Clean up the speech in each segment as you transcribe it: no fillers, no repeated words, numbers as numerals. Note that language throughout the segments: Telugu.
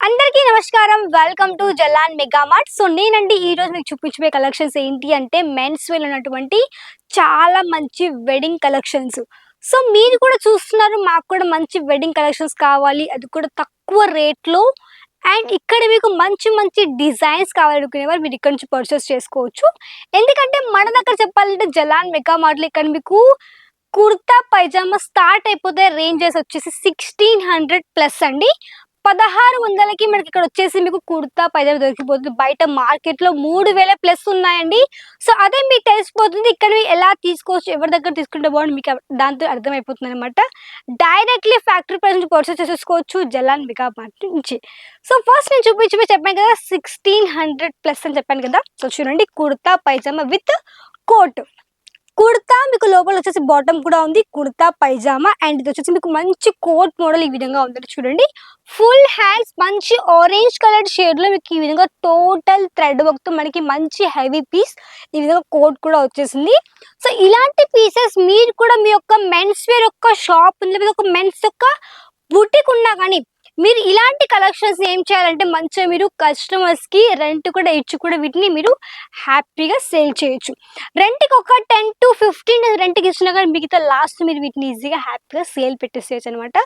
అందరికీ నమస్కారం. Welcome to Jalan mega mart. So నేనండి ఈరోజు మీకు చూపించే కలెక్షన్స్ ఏంటి అంటే మెన్స్ వేర్ ఉన్నటువంటి చాలా మంచి వెడ్డింగ్ కలెక్షన్స్. సో మీరు కూడా చూస్తున్నారు, మాకు కూడా మంచి వెడ్డింగ్ కలెక్షన్స్ కావాలి, అది కూడా తక్కువ రేట్లో. అండ్ ఇక్కడ మీకు మంచి మంచి డిజైన్స్ కావాలనుకునేవారు మీరు ఇక్కడ నుంచి పర్చేస్ చేసుకోవచ్చు. ఎందుకంటే మన దగ్గర చెప్పాలంటే జలాన్ మెగా మార్ట్లో ఇక్కడ మీకు కుర్తా పైజామా స్టార్ట్ అయిపోతే రేంజెస్ వచ్చేసి 1600+ అండి. 1600కి మనకి ఇక్కడ వచ్చేసి మీకు కుర్తా పైజామా దొరికిపోతుంది. బయట మార్కెట్లో 3000+ ఉన్నాయండి. సో అదే మీకు తెలిసిపోతుంది ఇక్కడ ఎలా తీసుకోవచ్చు, ఎవరి దగ్గర తీసుకుంటే బాగుంది మీకు దాంతో అర్థమైపోతుంది అనమాట. డైరెక్ట్లీ ఫ్యాక్టరీ ప్రైస్ నుంచి పర్చేస్ చేసేసుకోవచ్చు జలాన్ మెగా మార్ట్ నుంచి. సో ఫస్ట్ నేను చెప్పాను కదా 1600+ అని చెప్పాను కదా. సో చూడండి, kurta pyjama with coat. Kurta మీకు లోపల వచ్చేసి బాటమ్ కూడా ఉంది, కుర్తా పైజామా. అండ్ ఇది వచ్చేసి మీకు మంచి కోట్ మోడల్ ఈ విధంగా ఉందండి. చూడండి, ఫుల్ హ్యాండ్స్ మంచి ఆరెంజ్ కలర్ షేడ్ లో మీకు ఈ విధంగా టోటల్ థ్రెడ్ వర్క్ తో మనకి మంచి హెవీ పీస్ ఈ విధంగా కోట్ కూడా వచ్చేసింది. సో ఇలాంటి పీసెస్ మీరు కూడా మీ యొక్క మెన్స్ వేర్ యొక్క షాప్ ఉంది, లేదా ఒక మెన్స్ యొక్క బుటిక్ ఉన్నా కానీ మీరు ఇలాంటి కలెక్షన్స్ ఏం చేయాలంటే మంచిగా మీరు కస్టమర్స్కి రెంట్ కూడా ఇచ్చి కూడా వీటిని మీరు హ్యాపీగా సేల్ చేయొచ్చు. రెంట్కి ఒక 10 to 15 రెంట్కి ఇచ్చినా కానీ మిగతా లాస్ట్ మీరు వీటిని ఈజీగా హ్యాపీగా సేల్ పెట్టేసేయచ్చు అనమాట.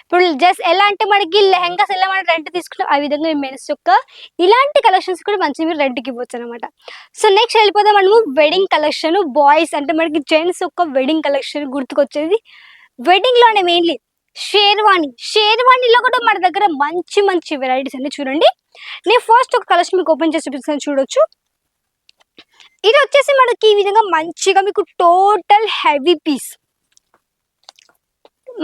ఇప్పుడు జస్ట్ ఎలా అంటే మనకి లెహంగాస్ ఎలా మనం రెంట్ తీసుకుంటాం, ఆ విధంగా మెన్స్ యొక్క ఇలాంటి కలెక్షన్స్ కూడా మంచిగా మీరు రెంట్కి ఇవ్వచ్చు అనమాట. సో నెక్స్ట్ వెళ్ళిపోతే మనము వెడ్డింగ్ కలెక్షన్. బాయ్స్ అంటే మనకి జెంట్స్ యొక్క వెడ్డింగ్ కలెక్షన్ గుర్తుకొచ్చేది వెడ్డింగ్లోనే మెయిన్లీ షేర్వాణిలో కూడా మన దగ్గర మంచి మంచి వెరైటీస్ అన్ని చూడండి. నేను ఫస్ట్ ఒక కలెక్షన్ మీకు ఓపెన్ చేసి చూపిస్తాను, చూడొచ్చు. ఇది వచ్చేసి మనకి ఈ విధంగా మంచిగా మీకు టోటల్ హెవీ పీస్,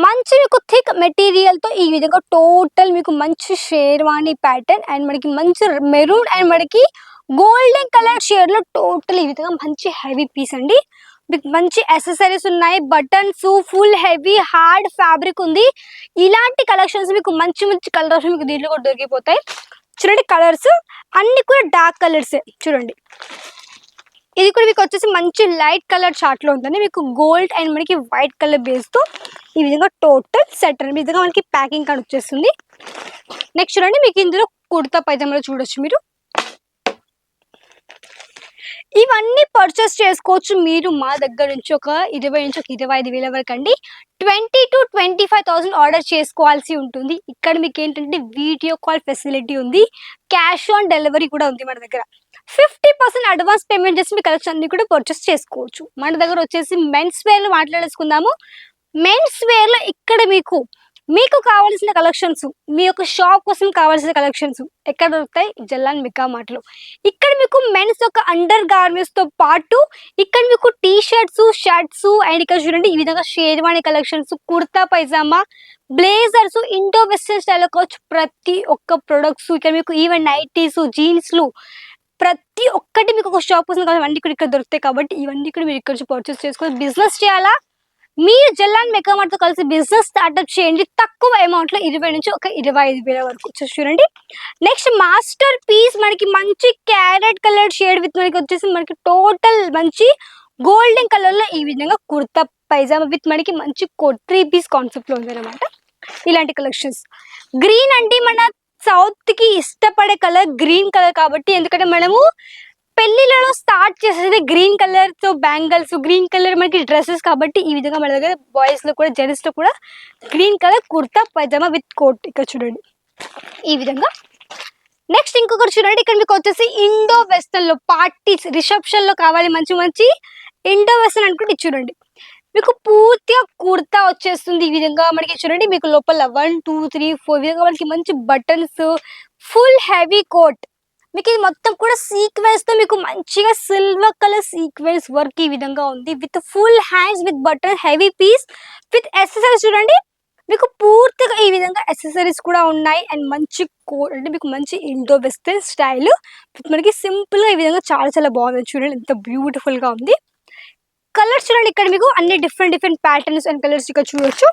మంచి మీకు థిక్ మెటీరియల్ తో ఈ విధంగా టోటల్ మీకు మంచి షేర్వాణి ప్యాటర్న్ అండ్ మనకి మంచి మెరూన్ అండ్ మనకి గోల్డెన్ కలర్ షేడ్ లో టోటల్ ఈ విధంగా మంచి హెవీ పీస్ అండి. మీకు మంచి యాక్సెసరీస్ ఉన్నాయి, buttons, full heavy hard fabric ఉంది. ఇలాంటి కలెక్షన్స్ మీకు మంచి మంచి కలర్స్ మీకు దీంట్లో కూడా దొరికిపోతాయి. చూడండి, కలర్స్ అన్ని కూడా డార్క్ కలర్సే. చూడండి, ఇది కూడా మీకు వచ్చేసి మంచి లైట్ కలర్ చార్ట్ లో ఉంటుంది. మీకు గోల్డ్ అండ్ మనకి వైట్ కలర్ బేస్ తో ఈ విధంగా టోటల్ సెట్ ఈ విధంగా మనకి ప్యాకింగ్ కార్డ్ వచ్చేస్తుంది. నెక్స్ట్ చూడండి, మీకు ఇందులో కుర్తా పైజామాలో చూడొచ్చు మీరు. ఇవన్నీ పర్చేస్ చేసుకోవచ్చు మీరు మా దగ్గర నుంచి ఒక 20 నుంచి ఒక 25,000 వరకు అండి. 20 to 25,000 ఆర్డర్ చేసుకోవాల్సి ఉంటుంది. ఇక్కడ మీకు ఏంటంటే వీడియో కాల్ ఫెసిలిటీ ఉంది, క్యాష్ ఆన్ డెలివరీ కూడా ఉంది మన దగ్గర. 50% అడ్వాన్స్ పేమెంట్ చేసి మీ కలెక్షన్ అన్ని కూడా పర్చేస్ చేసుకోవచ్చు. మన దగ్గర వచ్చేసి మెన్స్ వేర్లో మాట్లాడేసుకుందాము. మెన్స్ వేర్లో ఇక్కడ మీకు కావాల్సిన కలెక్షన్స్, మీ యొక్క షాప్ కోసం కావాల్సిన కలెక్షన్స్ ఎక్కడ దొరుకుతాయి? జలాన్ మెగా మార్ట్లో. ఇక్కడ మీకు మెన్స్ యొక్క అండర్ గార్మెంట్స్ తో పాటు ఇక్కడ మీకు టీ షర్ట్స్, షర్ట్స్ అండ్ ఇక్కడ చూడండి ఈ విధంగా sherwani collections, kurta pyjama, blazers, Indo western style కావచ్చు. ప్రతి ఒక్క ప్రొడక్ట్స్ ఇక్కడ మీకు ఈవెన్ నైటీస్, జీన్స్లు ప్రతి ఒక్కటి మీకు ఒక షాప్ కోసం అన్నీ కూడా ఇక్కడ దొరుకుతాయి. కాబట్టి ఇవన్నీ కూడా మీరు ఇక్కడ నుంచి పర్చేస్ చేసుకొని బిజినెస్ చేయాలా, మీరు జలాన్ మెగా మార్ట్తో కలిసి బిజినెస్ స్టార్ట్అప్ చేయండి. తక్కువ అమౌంట్లో 20 నుంచి ఒక 25,000 వరకు చూడండి. నెక్స్ట్ మాస్టర్ పీస్ మనకి మంచి క్యారెట్ కలర్ షేడ్ విత్ మనకి వచ్చేసి మనకి టోటల్ మంచి గోల్డెన్ కలర్ లో ఈ విధంగా కుర్తా పైజామా విత్ మనకి మంచి కోట్ 3 పీస్ కాన్సెప్ట్ లో ఉంది అనమాట. ఇలాంటి కలెక్షన్స్. గ్రీన్ అంటే మన సౌత్ కి ఇష్టపడే కలర్ గ్రీన్ కలర్ కాబట్టి, ఎందుకంటే మనము పెళ్లిలలో స్టార్ట్ చేసేది గ్రీన్ కలర్ తో బ్యాంగిల్స్, గ్రీన్ కలర్ మనకి డ్రెస్సెస్ కాబట్టి ఈ విధంగా మన దగ్గర బాయ్స్ లో కూడా జెంట్స్ లో కూడా green colour kurta pyjama with coat ఇక్కడ చూడండి ఈ విధంగా. నెక్స్ట్ ఇంకొకటి చూడండి, ఇక్కడ మీకు వచ్చేసి ఇండో వెస్టర్న్ లో పార్టీస్, రిసెప్షన్ లో కావాలి మంచి మంచి ఇండో వెస్టర్న్ అనుకుంటే చూడండి, మీకు పూర్తిగా కుర్తా వచ్చేస్తుంది ఈ విధంగా. మనకి చూడండి మీకు లోపల 1 2 3 4 విధంగా మనకి మంచి బటన్స్, ఫుల్ హెవీ కోట్. మీకు ఇది మొత్తం కూడా సీక్వెన్స్ తో మీకు మంచిగా సిల్వర్ కలర్ సీక్వెన్స్ వర్క్ ఈ విధంగా ఉంది with full hands with button heavy piece with accessories. చూడండి మీకు పూర్తిగా ఈ విధంగా యాక్సెసరీస్ కూడా ఉన్నాయి. అండ్ మంచి అంటే మీకు మంచి ఇండో వెస్టర్న్ స్టైల్ మనకి సింపుల్‌గా ఈ విధంగా చాలా చాలా బాగుంది. చూడండి ఎంత బ్యూటిఫుల్‌గా ఉంది. కలర్స్ చూడండి ఇక్కడ మీకు అన్ని different different patterns and colours ఇక్కడ చూడొచ్చు.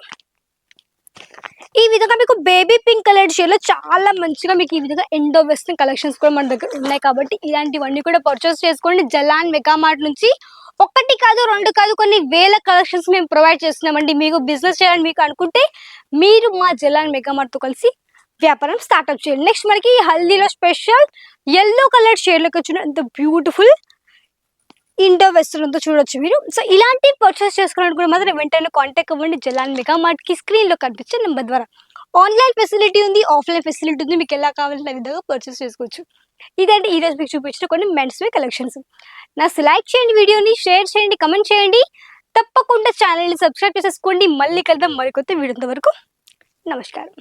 ఈ విధంగా మీకు బేబీ పింక్ కలర్ షేడ్‌లో చాలా మంచిగా మీకు ఈ విధంగా ఇండో వెస్టర్న్ కలెక్షన్స్ కూడా మన దగ్గర ఉన్నాయి కాబట్టి ఇలాంటివన్నీ కూడా పర్చేస్ చేసుకోండి. జలాన్ మెగా మార్ట్ నుంచి ఒకటి కాదు, 2 కాదు కొన్ని వేల కలెక్షన్స్ మేము ప్రొవైడ్ చేస్తున్నామండి. మీకు బిజినెస్ చేయాలని మీకు అనుకుంటే మీరు మా జలాన్ మెగా మార్ట్‌తో కలిసి వ్యాపారం స్టార్ట్‌అప్ చేయండి. నెక్స్ట్ మనకి హల్దీలో స్పెషల్ యెల్లో కలర్ షేడ్‌లోకి వచ్చిన ఎంత బ్యూటిఫుల్ ఇండో వెస్టర్న్ ఉందో చూడొచ్చు మీరు. సో ఇలాంటి పర్చేస్ చేసుకోవడానికి కూడా మాత్రం వెంటనే కాంటాక్ట్ అవ్వండి జలాన్ మెగా మార్ట్‌కి స్క్రీన్‌లో కనిపించే నెంబర్ ద్వారా. ఆన్‌లైన్ ఫెసిలిటీ ఉంది, ఆఫ్‌లైన్ ఫెసిలిటీ ఉంది. మీకు ఎలా కావాలంటే ఆ విధంగా పర్చేస్ చేసుకోవచ్చు. ఇదండి ఈరోజు మీకు చూపించిన కొన్ని మెన్స్ వేర్ కలెక్షన్స్. లైక్ చేయండి, వీడియోని షేర్ చేయండి, కమెంట్ చేయండి. తప్పకుండా ఛానల్‌ని సబ్స్క్రైబ్ చేసేసుకోండి. మళ్ళీ కలుద్దాం మరికొత్త వీడియోతో వరకు. నమస్కారం.